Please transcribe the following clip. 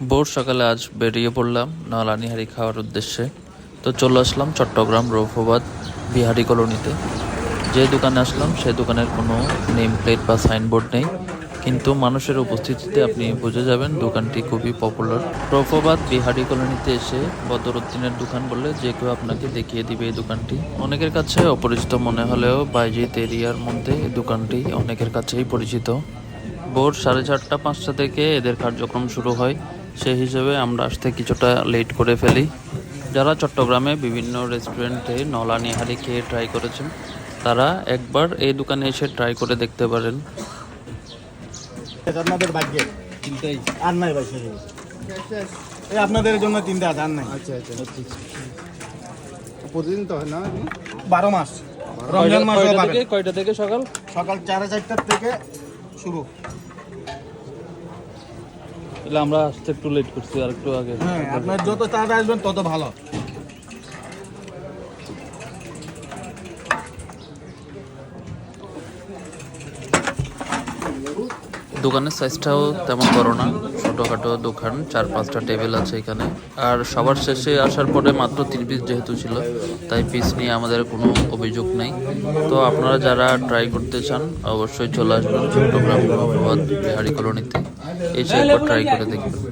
ভোর সকালে আজ বেরিয়ে পড়লাম নলা নিহারি খাওয়ার উদ্দেশ্যে। তো চলে আসলাম চট্টগ্রাম রৌফাবাদ বিহারি কলোনিতে। যে দোকানে আসলাম সে দোকানের কোনো নেম প্লেট বা সাইনবোর্ড নেই, কিন্তু মানুষের উপস্থিতিতে আপনি বুঝে যাবেন দোকানটি খুবই পপুলার। রৌফাবাদ বিহারি কলোনিতে এসে বদরুদ্দিনের দোকান বললে যে কেউ আপনাকে দেখিয়ে দিবে এই দোকানটি। অনেকের কাছে অপরিচিত মনে হলেও বাইজিত এরিয়ার মধ্যে এই দোকানটি অনেকের কাছেই পরিচিত। ভোর 4:30-5টা থেকে এদের কার্যক্রম শুরু হয়, সেই হিসেবে আমরা আসতে কিছুটা লেট করে ফেলি। যারা চট্টগ্রামে বিভিন্ন রেস্টুরেন্টে নলা নিহারি খেয়ে ট্রাই করেছেন তারা একবার এই দোকানে এসে ট্রাই করে দেখতে পারেন। আপনাদের ভাগ্যে চিন্তাই। আর নাই ভাই, এই আপনাদের জন্য তিনটা আছে, আর নাই। আচ্ছা আচ্ছা প্রতিদিন তো হয় না? 12 মাস, রমজান মাসও পাবেন। কয়টা থেকে সকাল? সকাল 4:30 থেকে শুরু। তাহলে আমরা আসতে একটু লেট করছি, আর একটু আগে। হ্যাঁ, আপনার যত তাড়াতাড়ি আসবেন তত ভালো। দোকানের সাইজটাও তেমন বড় না, ছোটোখাটো দোকান, 4-5টা টেবিল আছে এখানে। আর সবার শেষে আসার পরে মাত্র 3 পিস যেহেতু ছিল, তাই পিস নিয়ে আমাদের কোনো অভিযোগ নেই। তো আপনারা যারা ট্রাই করতে চান অবশ্যই চলে আসবেন চট্টগ্রাম রৌফাবাদ বিহারি কলোনিতে, এসে একবার ট্রাই করে দেখবেন।